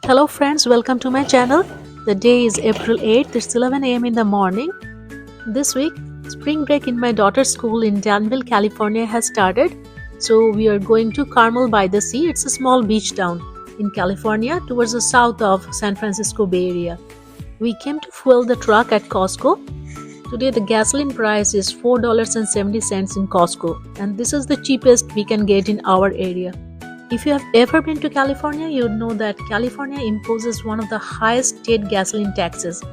Hello friends, welcome to my channel. The day is April 8th, it's 11 a.m. in the morning. This week, spring break in my daughter's school in Danville, California has started. So we are going to Carmel-by-the-Sea. It's a small beach town in California towards the south of San Francisco Bay Area. We came to fuel the truck at Costco. Today the gasoline price is $4.70 in Costco, and this is the cheapest we can get in our area. If you have ever been to California, you would know that California imposes one of the highest state gasoline taxes.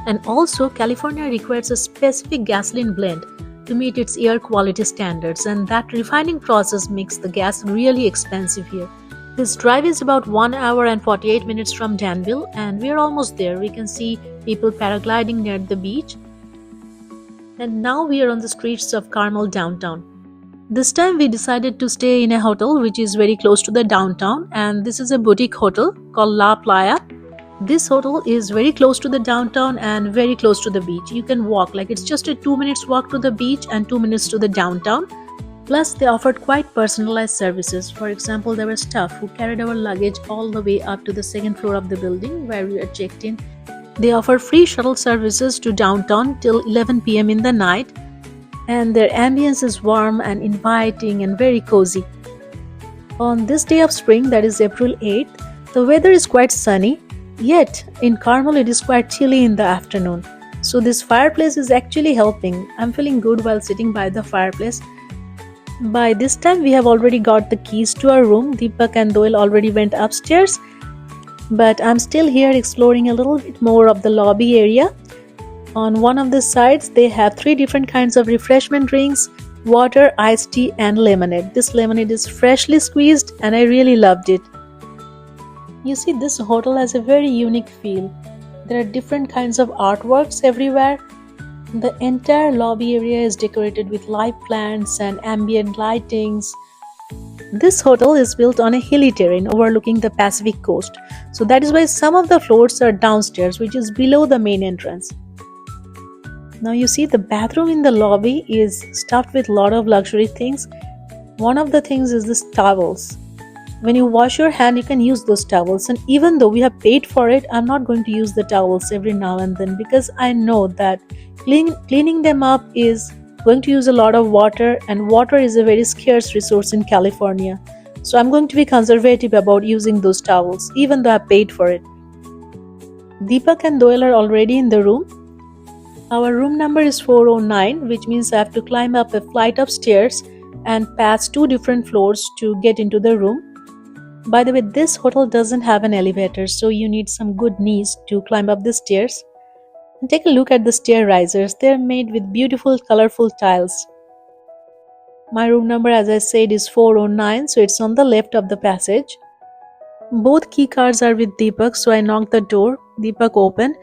And also, California requires a specific gasoline blend to meet its air quality standards, and that refining process makes the gas really expensive here. This drive is about 1 hour and 48 minutes from Danville, and we are almost there. We can see people paragliding near the beach. And now we are on the streets of Carmel downtown. This time we decided to stay in a hotel which is very close to the downtown, and this is a boutique hotel called La Playa. This hotel is very close to the downtown and very close to the beach. You can walk, like it's just a 2 minutes walk to the beach and 2 minutes to the downtown. Plus they offered quite personalized services. For example, there were staff who carried our luggage all the way up to the second floor of the building where we were checked in. They offer free shuttle services to downtown till 11 p.m. in the night. And their ambience is warm and inviting and very cozy. On this day of spring, that is April 8th, the weather is quite sunny, yet in Carmel it is quite chilly in the afternoon. So this fireplace is actually helping. I'm feeling good while sitting by the fireplace. By this time we have already got the keys to our room. Deepak and Doyle already went upstairs, but I'm still here exploring a little bit more of the lobby area. On one of the sides, they have 3 different kinds of refreshment drinks: water, iced tea and lemonade. This lemonade is freshly squeezed and I really loved it. You see, this hotel has a very unique feel. There are different kinds of artworks everywhere. The entire lobby area is decorated with live plants and ambient lightings. This hotel is built on a hilly terrain overlooking the Pacific coast. So that is why some of the floors are downstairs, which is below the main entrance. Now you see, the bathroom in the lobby is stuffed with a lot of luxury things. One of the things is these towels. When you wash your hand, you can use those towels, and even though we have paid for it, I'm not going to use the towels every now and then because I know that cleaning them up is going to use a lot of water, and water is a very scarce resource in California. So I'm going to be conservative about using those towels even though I paid for it. Deepak and Doyle are already in the room. Our room number is 409, which means I have to climb up a flight of stairs and pass 2 different floors to get into the room. By the way, this hotel doesn't have an elevator, so you need some good knees to climb up the stairs. And take a look at the stair risers. They're made with beautiful colorful tiles. My room number, as I said, is 409, so it's on the left of the passage. Both key cards are with Deepak, so I knocked the door. Deepak opened,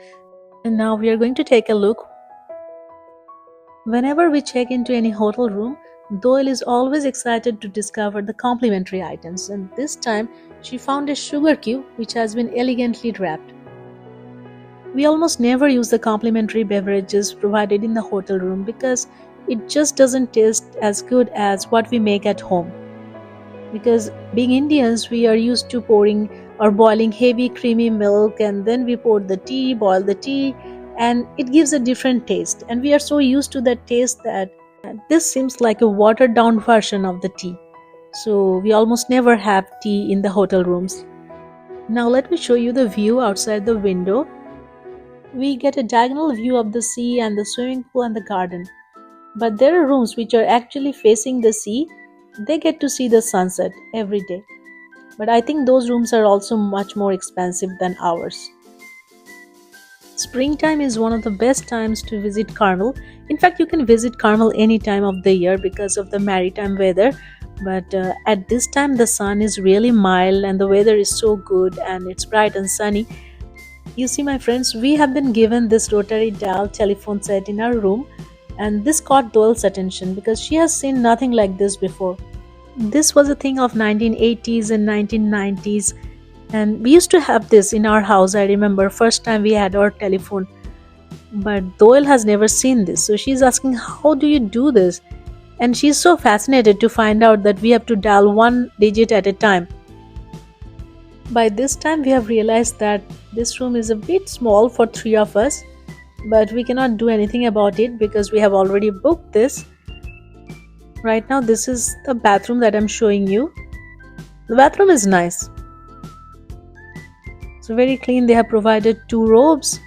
and now we are going to take a look. Whenever we check into any hotel room, Doyle is always excited to discover the complimentary items, and this time she found a sugar cube which has been elegantly wrapped. We almost never use the complimentary beverages provided in the hotel room because it just doesn't taste as good as what we make at home. Because being Indians, we are used to pouring or boiling heavy creamy milk, and then we pour the tea, boil the tea, and it gives a different taste, and we are so used to that taste that this seems like a watered down version of the tea. So we almost never have tea in the hotel rooms. Now let me show you the view outside the window. We get a diagonal view of the sea and the swimming pool and the garden. But there are rooms which are actually facing the sea. They get to see the sunset every day. But I think those rooms are also much more expensive than ours. Springtime is one of the best times to visit Carmel. In fact, you can visit Carmel any time of the year because of the maritime weather. But at this time, the sun is really mild and the weather is so good and it's bright and sunny. You see, my friends, we have been given this rotary dial telephone set in our room, and this caught Doyle's attention because she has seen nothing like this before. This was a thing of 1980s and 1990s. And we used to have this in our house. I remember first time we had our telephone. But Doyle has never seen this. So she's asking, how do you do this? And she's so fascinated to find out that we have to dial 1 digit at a time. By this time, we have realized that this room is a bit small for three of us, but we cannot do anything about it because we have already booked this. Right now, this is the bathroom that I'm showing you. The bathroom is nice. It's very clean. They have provided two robes.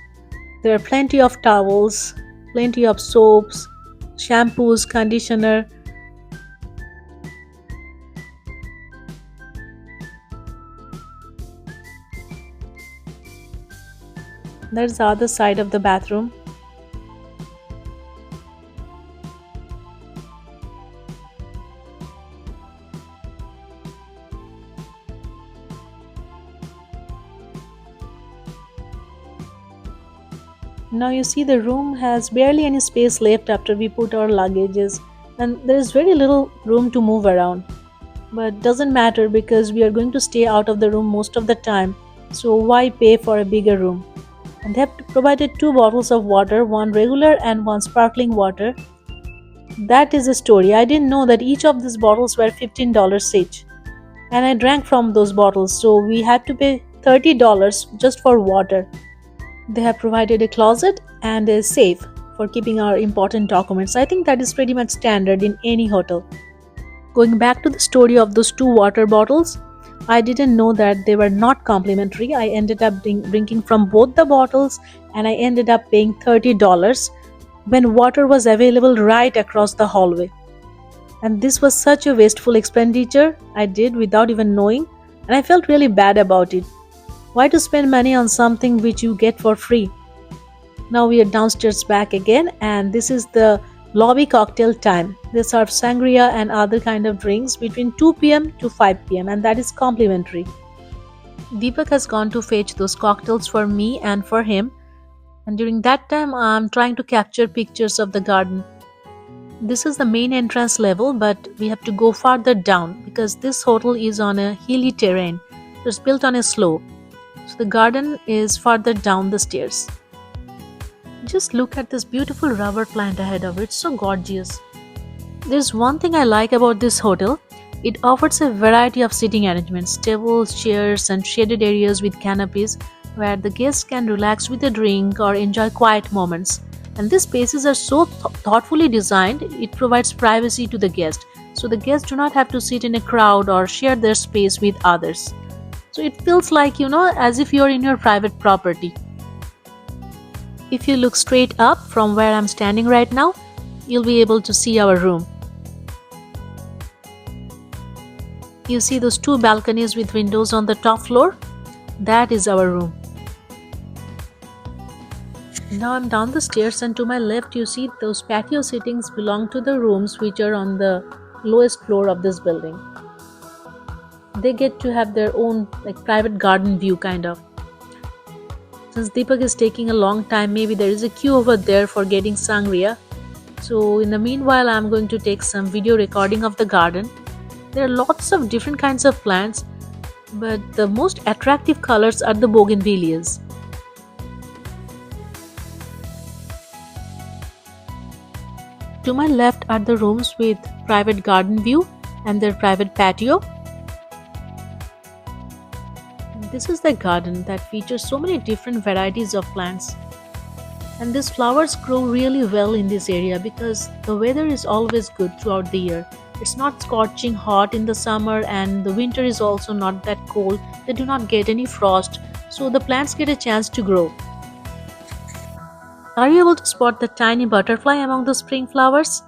There are plenty of towels, plenty of soaps, shampoos, conditioner. That's the other side of the bathroom. Now you see the room has barely any space left after we put our luggages, and there is very little room to move around. But doesn't matter because we are going to stay out of the room most of the time, so why pay for a bigger room? And they have provided two bottles of water, one regular and one sparkling water. That is the story. I didn't know that each of these bottles were $15 each. And I drank from those bottles, so we had to pay $30 just for water. They have provided a closet and a safe for keeping our important documents. I think that is pretty much standard in any hotel. Going back to the story of those two water bottles, I didn't know that they were not complimentary. I ended up drinking from both the bottles and I ended up paying $30 when water was available right across the hallway. And this was such a wasteful expenditure I did without even knowing, and I felt really bad about it. Why to spend money on something which you get for free? Now we are downstairs back again, and this is the lobby cocktail time. They serve sangria and other kind of drinks between 2 p.m. to 5 p.m. and that is complimentary. Deepak has gone to fetch those cocktails for me and for him, and during that time I'm trying to capture pictures of the garden. This is the main entrance level, but we have to go farther down because this hotel is on a hilly terrain. It's built on a slope. So the garden is farther down the stairs. Just look at this beautiful rubber plant ahead of it, so gorgeous. There's one thing I like about this hotel. It offers a variety of seating arrangements, tables, chairs, and shaded areas with canopies where the guests can relax with a drink or enjoy quiet moments. And these spaces are so thoughtfully designed, it provides privacy to the guest. So the guests do not have to sit in a crowd or share their space with others. So it feels like, as if you're in your private property. If you look straight up from where I'm standing right now, you'll be able to see our room. You see those two balconies with windows on the top floor? That is our room. Now I'm down the stairs, and to my left you see those patio sittings belong to the rooms which are on the lowest floor of this building. They get to have their own private garden view kind of. Since Deepak is taking a long time, maybe there is a queue over there for getting sangria. So in the meanwhile, I'm going to take some video recording of the garden. There are lots of different kinds of plants, but the most attractive colors are the bougainvilleas. To my left are the rooms with private garden view and their private patio. This is the garden that features so many different varieties of plants. And these flowers grow really well in this area because the weather is always good throughout the year. It's not scorching hot in the summer, and the winter is also not that cold. They do not get any frost, so the plants get a chance to grow. Are you able to spot the tiny butterfly among the spring flowers?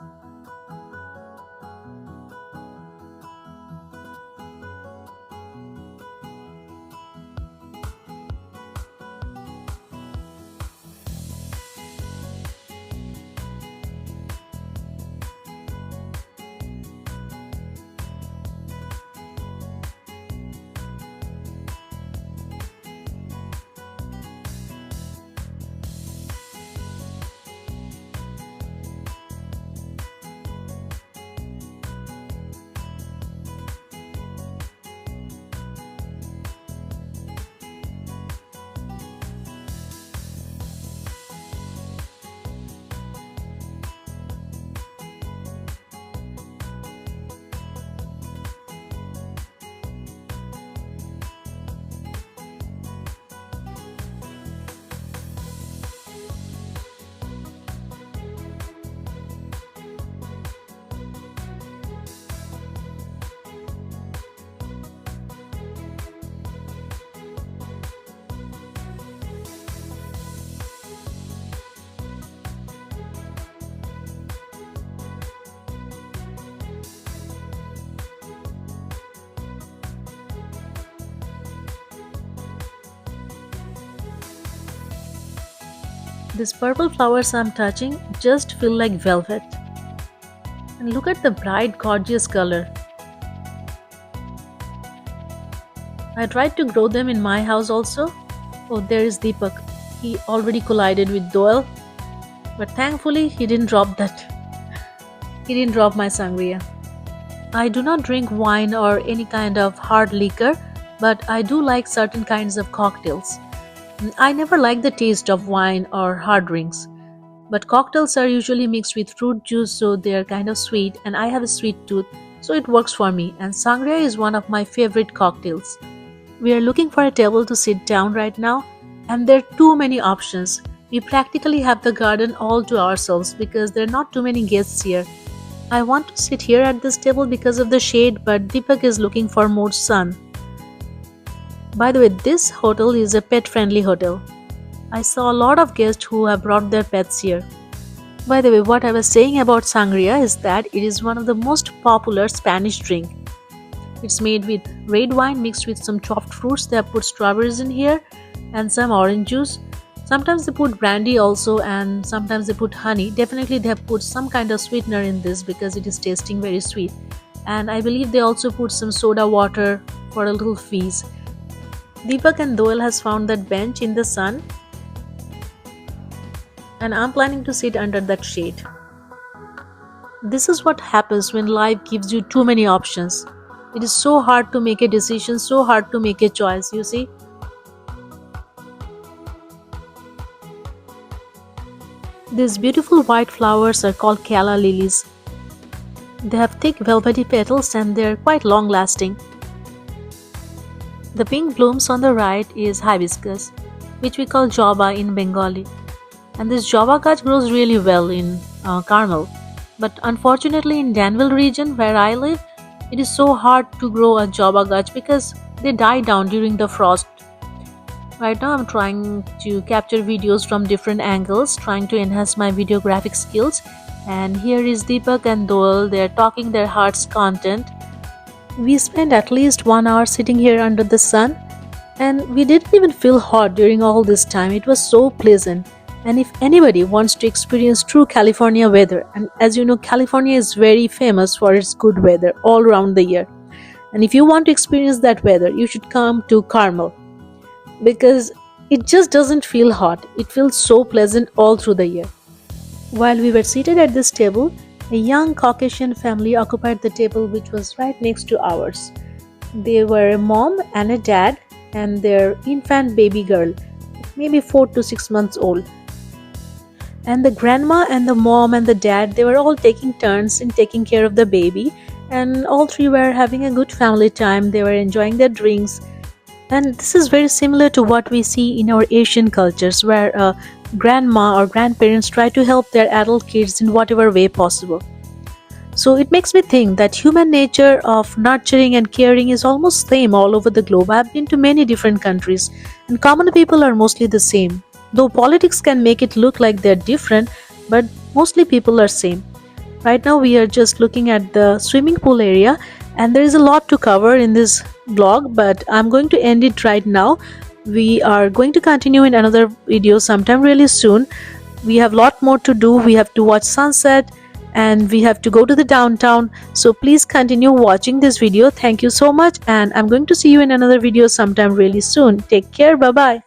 These purple flowers I'm touching just feel like velvet. And look at the bright, gorgeous color. I tried to grow them in my house also. Oh, there is Deepak. He already collided with Doyle. But thankfully, he didn't drop that. He didn't drop my sangria. I do not drink wine or any kind of hard liquor, but I do like certain kinds of cocktails. I never like the taste of wine or hard drinks. But cocktails are usually mixed with fruit juice, so they are kind of sweet, and I have a sweet tooth, so it works for me. And sangria is one of my favorite cocktails. We are looking for a table to sit down right now, and there are too many options. We practically have the garden all to ourselves because there are not too many guests here. I want to sit here at this table because of the shade, but Deepak is looking for more sun. By the way, this hotel is a pet-friendly hotel. I saw a lot of guests who have brought their pets here. By the way, what I was saying about sangria is that it is one of the most popular Spanish drink. It's made with red wine mixed with some chopped fruits. They have put strawberries in here and some orange juice. Sometimes they put brandy also, and sometimes they put honey. Definitely they have put some kind of sweetener in this because it is tasting very sweet. And I believe they also put some soda water for a little fizz. Deepak and Doyle has found that bench in the sun, and I'm planning to sit under that shade. This is what happens when life gives you too many options. It is so hard to make a decision, so hard to make a choice, you see. These beautiful white flowers are called calla lilies. They have thick velvety petals and they are quite long lasting. The pink blooms on the right is hibiscus, which we call joba in Bengali. And this joba gach grows really well in Carmel. But unfortunately in Danville region where I live, it is so hard to grow a joba gach because they die down during the frost. Right now I'm trying to capture videos from different angles, trying to enhance my videographic skills. And here is Deepak and Doyle, they are talking their heart's content. We spent at least 1 hour sitting here under the sun, and we didn't even feel hot during all this time. It was so pleasant. And if anybody wants to experience true California weather, and as you know, California is very famous for its good weather all around the year. And if you want to experience that weather, you should come to Carmel, because it just doesn't feel hot. It feels so pleasant all through the year. While we were seated at this table, a young Caucasian family occupied the table which was right next to ours. They were a mom and a dad and their infant baby girl, maybe 4 to 6 months old. And the grandma and the mom and the dad, they were all taking turns in taking care of the baby, and all three were having a good family time. They were enjoying their drinks. And this is very similar to what we see in our Asian cultures, where grandma or grandparents try to help their adult kids in whatever way possible. So it makes me think that human nature of nurturing and caring is almost same all over the globe. I've been to many different countries, and common people are mostly the same. Though politics can make it look like they're different, but mostly people are same. Right now we are just looking at the swimming pool area, and there is a lot to cover in this vlog, but I'm going to end it right now. We are going to continue in another video sometime really soon. We have a lot more to do. We have to watch sunset and we have to go to the downtown. So please continue watching this video. Thank you so much, and I'm going to see you in another video sometime really soon. Take care. Bye bye.